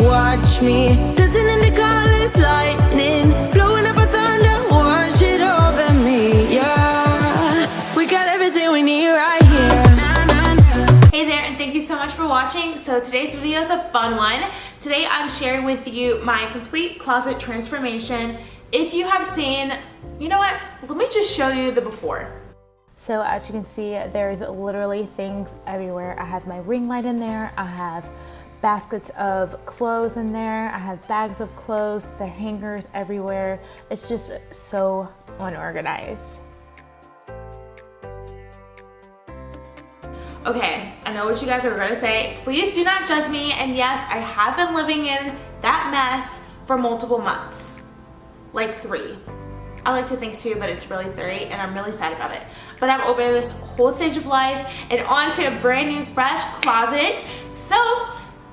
Watch me dancing in the colors, lightning blowing up a thunder, watch it over me. Yeah, we got everything we need right here. Hey there, and thank you so much for watching. So today's video is a fun one. Today I'm sharing with you my complete closet transformation. If you have seen, you know what, let me just show you the before. So as you can see, there's literally things everywhere. I have my ring light in there, I have baskets of clothes in there, I have bags of clothes, there are hangers everywhere. It's just so unorganized. Okay, I know what you guys are gonna say. Please do not judge me, and yes, I have been living in that mess for multiple months. Like 3. I like to think 2, but it's really 3, and I'm really sad about it. But I'm over this whole stage of life and on to a brand new fresh closet. So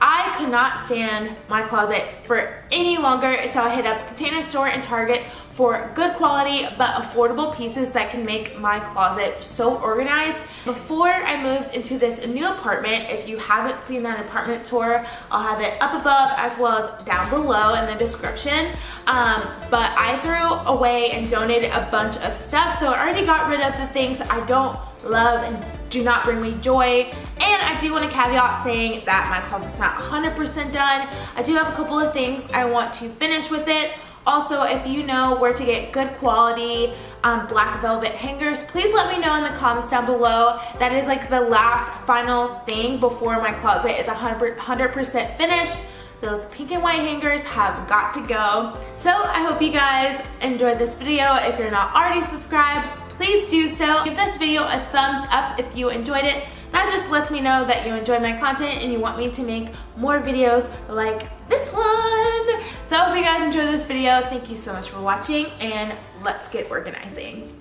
I could not stand my closet for any longer, so I hit up Container Store and Target for good quality but affordable pieces that can make my closet so organized. Before I moved into this new apartment, if you haven't seen that apartment tour, I'll have it up above as well as down below in the description. But I threw away and donated a bunch of stuff, so I already got rid of the things I don't love and do not bring me joy. And I do want to caveat saying that my closet's not 100% done. I do have a couple of things I want to finish with it. Also, if you know where to get good quality black velvet hangers, please let me know in the comments down below. That is like the last final thing before my closet is 100% finished. Those pink and white hangers have got to go. So I hope you guys enjoyed this video. If you're not already subscribed, please do so. Give this video a thumbs up if you enjoyed it. That just lets me know that you enjoy my content and you want me to make more videos like this one. So I hope you guys enjoyed this video. Thank you so much for watching, and let's get organizing.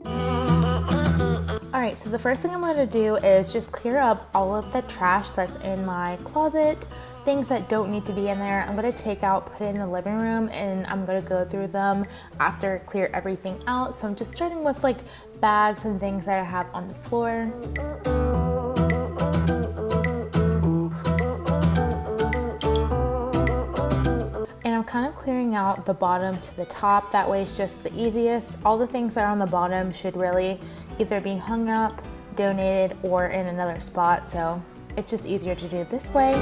Alright, so the first thing I'm going to do is just clear up all of the trash that's in my closet. Things that don't need to be in there, I'm going to take out, put it in the living room, and I'm going to go through them after I clear everything out. So I'm just starting with like bags and things that I have on the floor. And I'm kind of clearing out the bottom to the top. That way it's just the easiest. All the things that are on the bottom should really either be hung up, donated, or in another spot. So it's just easier to do this way.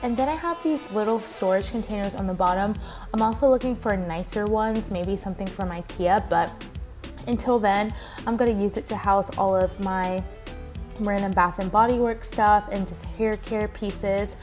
And then I have these little storage containers on the bottom. I'm also looking for nicer ones, maybe something from IKEA, but until then, I'm gonna use it to house all of my random Bath and Body Works stuff and just hair care pieces.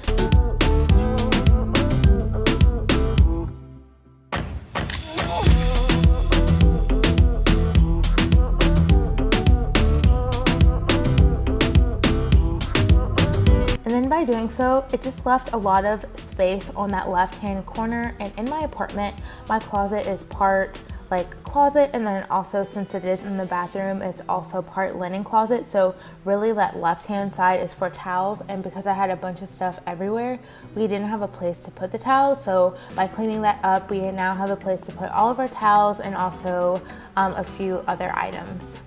And then by doing so, it just left a lot of space on that left-hand corner. And in my apartment, my closet is part like closet, and then also, since it is in the bathroom, it's also part linen closet. So really that left-hand side is for towels, and because I had a bunch of stuff everywhere, we didn't have a place to put the towels. So by cleaning that up, we now have a place to put all of our towels and also a few other items.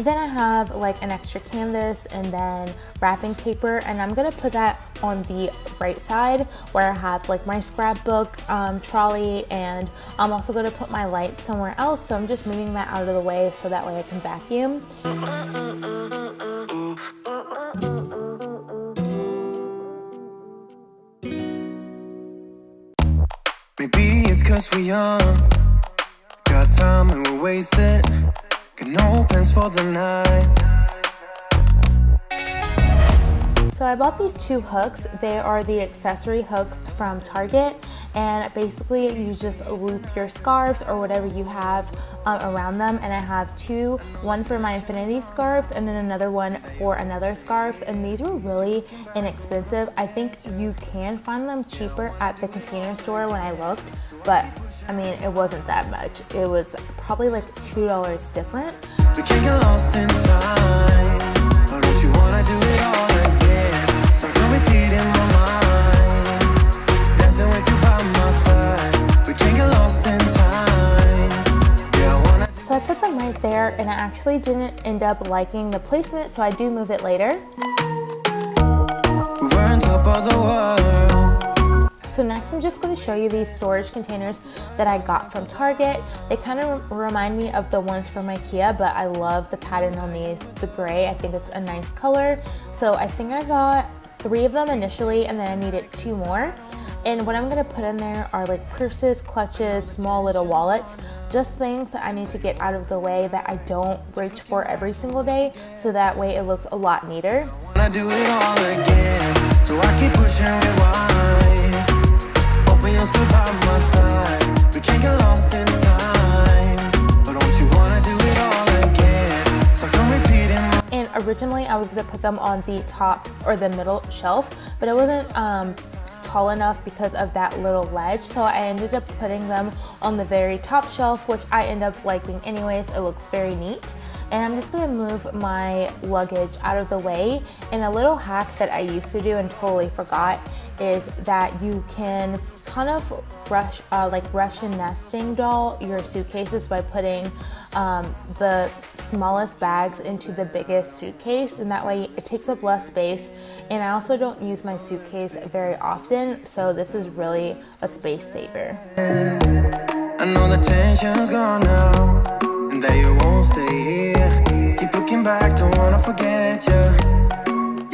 Then I have like an extra canvas and then wrapping paper, and I'm gonna put that on the right side where I have like my scrapbook trolley, and I'm also gonna put my light somewhere else. So I'm just moving that out of the way so that way I can vacuum. Maybe it's 'cause we're young, got time and we're wasted. no plans for the night. So I bought these two hooks. They are the accessory hooks from Target, and basically you just loop your scarves or whatever you have around them. And I have two, one for my infinity scarves and then another one for another scarves, and these were really inexpensive. I think you can find them cheaper at the Container Store when I looked, but I mean, it wasn't that much. It was probably like $2 different. We can't get lost in time. But don't you wanna do it all again? Start to repeat in my mind. Dancing with you by my side. We can't get lost in time. Yeah, I wanna. So I put them right there, and I actually didn't end up liking the placement, so I do move it later. We were on top of the world. So next I'm just going to show you these storage containers that I got from Target. They kind of remind me of the ones from IKEA, but I love the pattern on these, the gray. I think it's a nice color. So I think I got 3 of them initially, and then I needed 2 more. And what I'm going to put in there are like purses, clutches, small little wallets, just things that I need to get out of the way that I don't reach for every single day, so that way it looks a lot neater. I do it all again, so I keep pushing rewind. Hoping you're still by my side. We can't get lost in time. But don't you wanna do it all again? Stuck on repeating my. And originally I was gonna put them on the top or the middle shelf, but it wasn't tall enough because of that little ledge, so I ended up putting them on the very top shelf, which I end up liking anyways. It looks very neat. And I'm just gonna move my luggage out of the way. And a little hack that I used to do and totally forgot is that you can kind of Russian nesting doll your suitcases by putting the smallest bags into the biggest suitcase, and that way it takes up less space. And I also don't use my suitcase very often, so this is really a space saver. I know the tension's gone now, and that you won't stay here. Keep looking back, don't wanna forget you.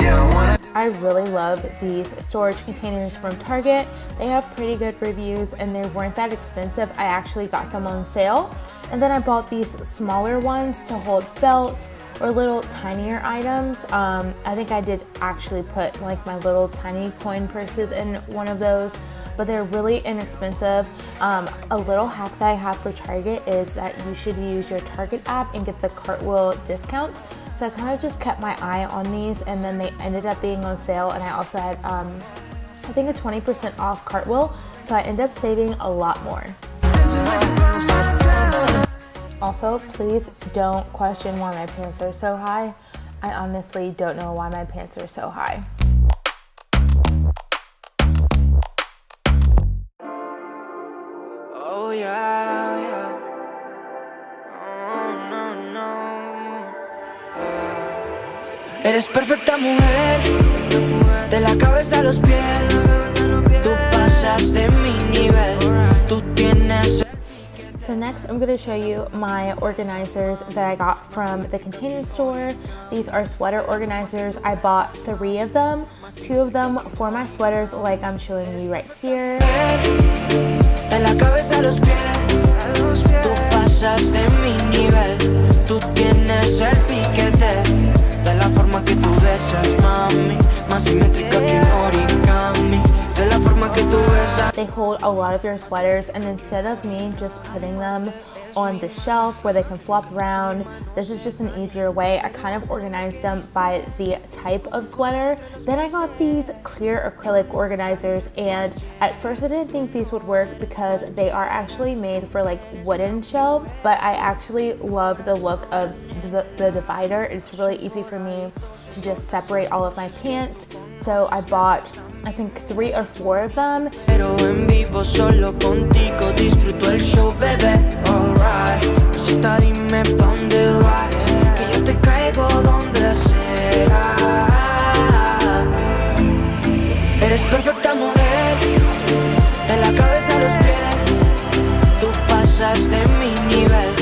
Yeah, I wanna. I really love these storage containers from Target. They have pretty good reviews and they weren't that expensive. I actually got them on sale. And then I bought these smaller ones to hold belts or little tinier items. I think I did actually put like my little tiny coin purses in one of those, but they're really inexpensive. A little hack that I have for Target is that you should use your Target app and get the Cartwheel discounts. So I kind of just kept my eye on these, and then they ended up being on sale, and I also had I think a 20% off Cartwheel, so I ended up saving a lot more. Also, please don't question why my pants are so high. I honestly don't know why my pants are so high. Oh yeah, yeah. Oh, no, no. Eres perfecta mujer, de la cabeza a los pies. Tú pasas de mi nivel, tú tienes. So next I'm going to show you my organizers that I got from the Container Store. These are sweater organizers. I bought 3 of them, 2 of them for my sweaters like I'm showing you right here. De la cabeza a los pies, tú pasas de mi nivel, tú tienes el piquete, de la forma que tú besas, mami, más simétrica que un origami, de la forma que tú besas. They hold a lot of your sweaters, and instead of me just putting them on the shelf where they can flop around, this is just an easier way. I kind of organized them by the type of sweater. Then I got these clear acrylic organizers, and at first I didn't think these would work because they are actually made for like wooden shelves, but I actually love the look of the divider. It's really easy for me to just separate all of my pants. So I bought, I think 3 or 4 of them. Pero en vivo solo contigo disfruto el show, bebé. Alright, cita dime pa' dónde vas, que yo te caigo donde sea. Eres perfecta mujer, de la cabeza a los pies. Tú pasas de mi nivel,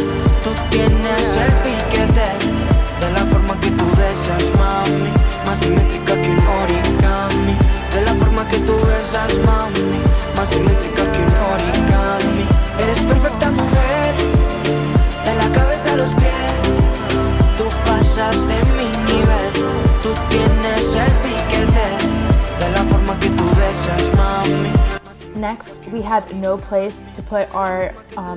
tú tienes el piquete, de la forma que tú besas, mami, más simétrica que un origami. De la forma que tú besas, mami, más simétrica que un origami. Eres perfecta mujer, de la cabeza a los pies. next, we had no place to put our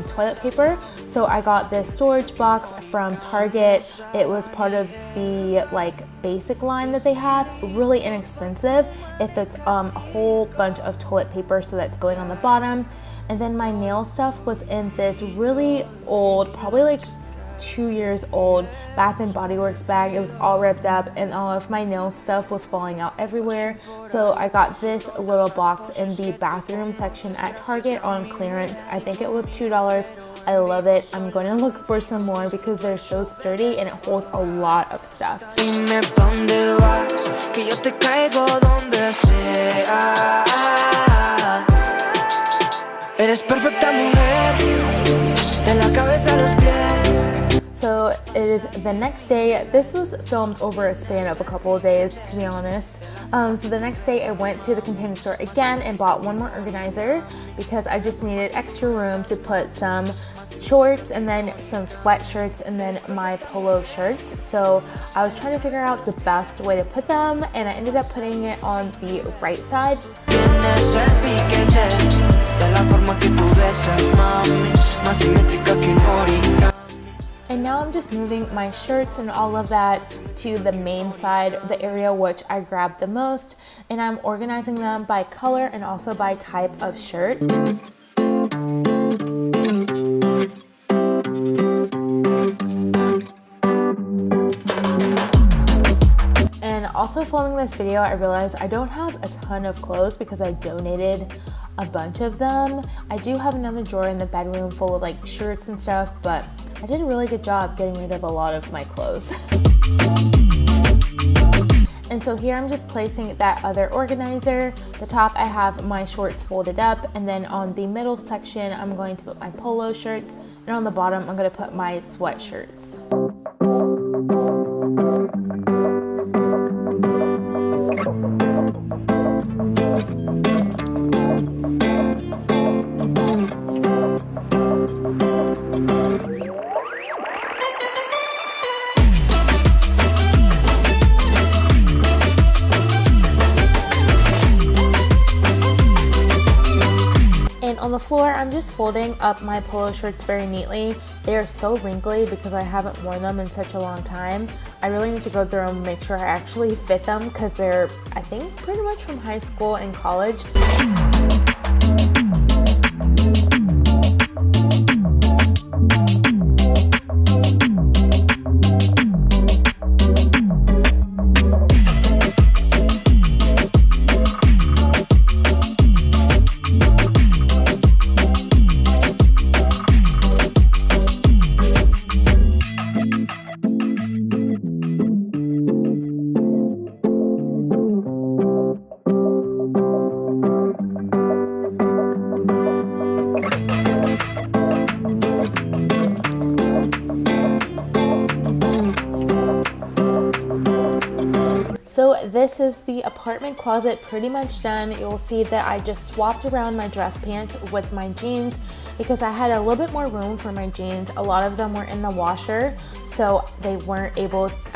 toilet paper, so I got this storage box from Target. It was part of the like basic line that they have, really inexpensive. It fits a whole bunch of toilet paper, so that's going on the bottom. And then my nail stuff was in this really old, probably like 2 years old Bath and Body Works bag. It was all ripped up and all of my nail stuff was falling out everywhere. So I got this little box in the bathroom section at Target on clearance. I think it was $2. I love it. I'm going to look for some more because they're so sturdy and it holds a lot of stuff. Dime pa' dónde vas, que yo te caigo donde sea. Eres perfecta mujer, de la cabeza a los pies. So it is the next day. This was filmed over a span of a couple of days, to be honest. So the next day I went to the Container Store again and bought one more organizer because I just needed extra room to put some shorts and then some sweatshirts and then my polo shirts. So I was trying to figure out the best way to put them and I ended up putting it on the right side. Tienes el piquete, de la forma que tú besas, mami, más simétrica que un origami. And now I'm just moving my shirts and all of that to the main side, the area which I grabbed the most, and I'm organizing them by color and also by type of shirt. And also filming this video, I realized I don't have a ton of clothes because I donated a bunch of them. I do have another drawer in the bedroom full of like shirts and stuff, but I did a really good job getting rid of a lot of my clothes. And so here I'm just placing that other organizer. The top I have my shorts folded up, and then on the middle section I'm going to put my polo shirts, and on the bottom I'm going to put my sweatshirts. On the floor, I'm just folding up my polo shirts very neatly. They are so wrinkly because I haven't worn them in such a long time. I really need to go through and make sure I actually fit them because they're, I think, pretty much from high school and college. So this is the apartment closet pretty much done. You'll see that I just swapped around my dress pants with my jeans because I had a little bit more room for my jeans. A lot of them were in the washer, so I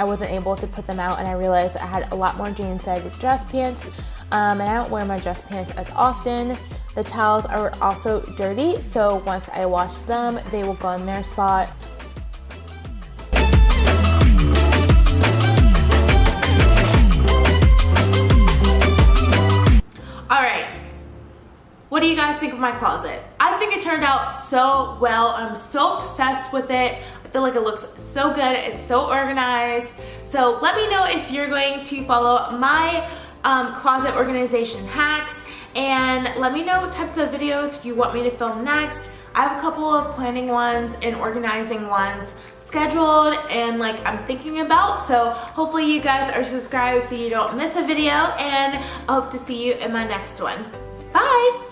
wasn't able to put them out, and I realized I had a lot more jeans than I did dress pants, and I don't wear my dress pants as often. The towels are also dirty, so once I wash them, they will go in their spot. What do you guys think of my closet? I think it turned out so well. I'm so obsessed with it. I feel like it looks so good. It's so organized. So let me know if you're going to follow my closet organization hacks, and let me know what types of videos you want me to film next. I have a couple of planning ones and organizing ones scheduled and like I'm thinking about, so hopefully you guys are subscribed so you don't miss a video, and I hope to see you in my next one. Bye!